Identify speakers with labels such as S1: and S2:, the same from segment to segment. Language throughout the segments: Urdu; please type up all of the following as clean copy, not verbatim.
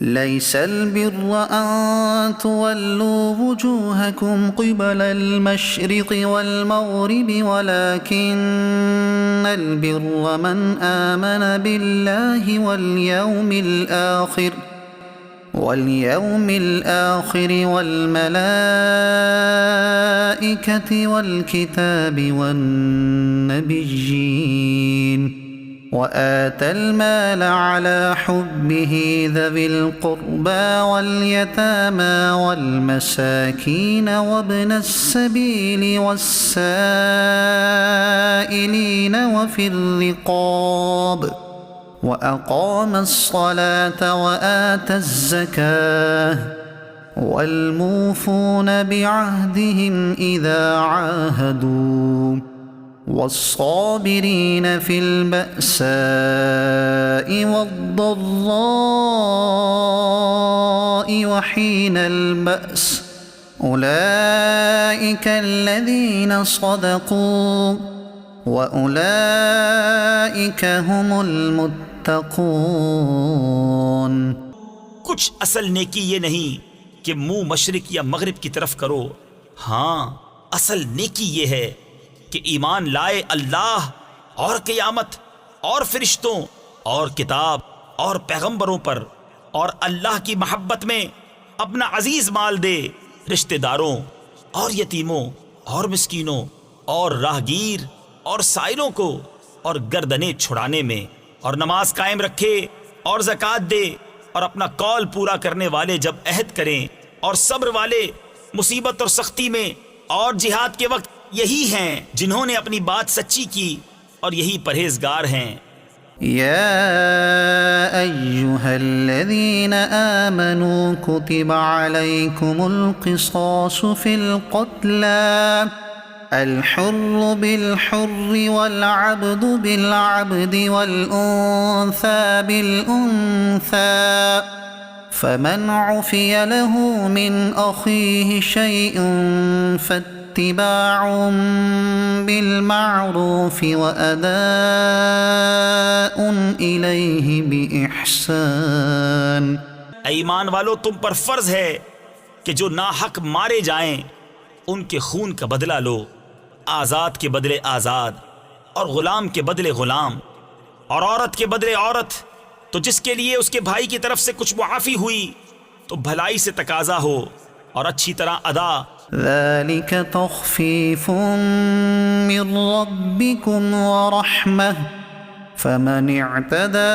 S1: ليس البر أن تولوا وجوهكم قبل المشرق والمغرب ولكن البر من آمن بالله واليوم الآخر والملائكة والكتاب والنبيين وآتى المال على حبه ذوي القربى واليتامى والمساكين وابن السبيل والسائلين وفي الرقاب وأقام الصلاة وآتى الزكاة والموفون بعهدهم إذا عاهدوا والصابرين في البأساء والضراء وحين البأس أولئك الذين صدقوا وأولئك هم المتقون۔
S2: کچھ اصل نیکی یہ نہیں کہ منہ مشرق یا مغرب کی طرف کرو، ہاں اصل نیکی یہ ہے کہ ایمان لائے اللہ اور قیامت اور فرشتوں اور کتاب اور پیغمبروں پر، اور اللہ کی محبت میں اپنا عزیز مال دے رشتہ داروں اور یتیموں اور مسکینوں اور راہگیر اور سائلوں کو، اور گردنیں چھڑانے میں، اور نماز قائم رکھے اور زکوٰۃ دے، اور اپنا قول پورا کرنے والے جب عہد کریں، اور صبر والے مصیبت اور سختی میں اور جہاد کے وقت یہی ہیں جنہوں نے اپنی بات سچی کی، اور یہی پرہیزگار ہیں۔
S1: يا أيها الذين آمنوا كتب عليكم القصاص في القتلى الحر بالحر والعبد بالعبد والأنثى بالأنثى فمن عفي له من أخيه شيء فاتباع بالمعروف وأداء إليه بإحسان۔
S2: اے ایمان والو، تم پر فرض ہے کہ جو ناحق مارے جائیں ان کے خون کا بدلہ لو، آزاد کے بدلے آزاد، اور غلام کے بدلے غلام، اور عورت کے بدلے عورت، تو جس کے لیے اس کے بھائی کی طرف سے کچھ معافی ہوئی تو بھلائی سے تقاضا ہو اور اچھی طرح ادا۔
S1: ذلك تخفيف من ربكم ورحمة فمن اعتدى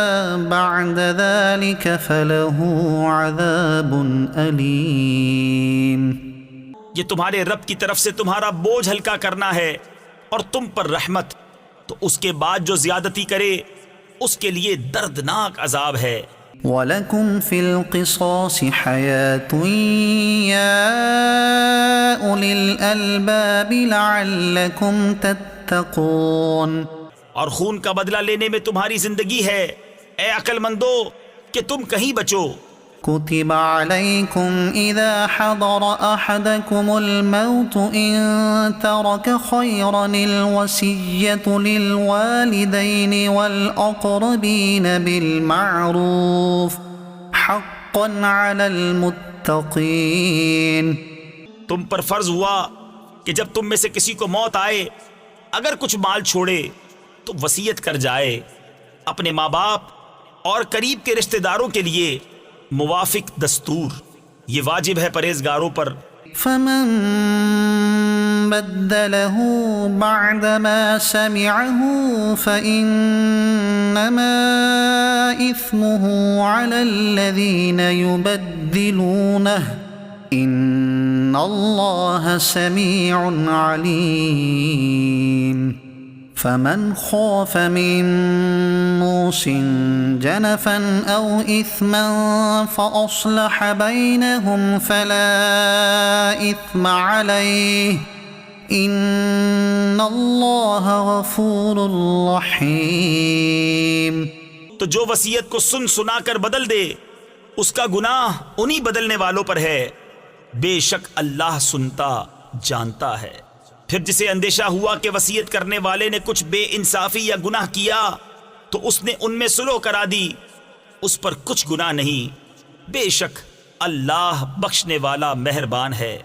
S1: بعد ذلك فله عذاب أليم۔
S2: یہ تمہارے رب کی طرف سے تمہارا بوجھ ہلکا کرنا ہے اور تم پر رحمت، تو اس کے بعد جو زیادتی کرے اس کے لیے دردناک عذاب ہے۔
S1: وَلَكُمْ فِي الْقِصَاصِ حَيَاةٌ يَا أُولِي الْأَلْبَابِ لَعَلَّكُمْ تَتَّقُونَ۔
S2: اور خون کا بدلہ لینے میں تمہاری زندگی ہے اے عقل مندو کہ تم کہیں بچو۔
S1: كتب عليكم إذا حضر أحدكم الموت إن ترك خيرا الوصية للوالدين والأقربين بالمعروف حقا على المتقين۔
S2: تم پر فرض ہوا کہ جب تم میں سے کسی کو موت آئے، اگر کچھ مال چھوڑے تو وصیت کر جائے اپنے ماں باپ اور قریب کے رشتہ داروں کے لیے موافق دستور، یہ واجب ہے پرہیزگاروں پر۔
S1: فمن بدله بعدما سمعه فإنما إثمه على الذين يبدلونه إن الله سميع عليم۔ فمن خاف من موص جنفا أو إثما فأصلح بينهم فلا إثم عليه إن الله غفور رحيم۔
S2: تو جو وصیت کو سن سنا کر بدل دے اس کا گناہ انہی بدلنے والوں پر ہے، بے شک اللہ سنتا جانتا ہے۔ پھر جسے اندیشہ ہوا کہ وصیت کرنے والے نے کچھ بے انصافی یا گناہ کیا تو اس نے ان میں صلح کرا دی، اس پر کچھ گناہ نہیں، بے شک اللہ بخشنے والا مہربان ہے۔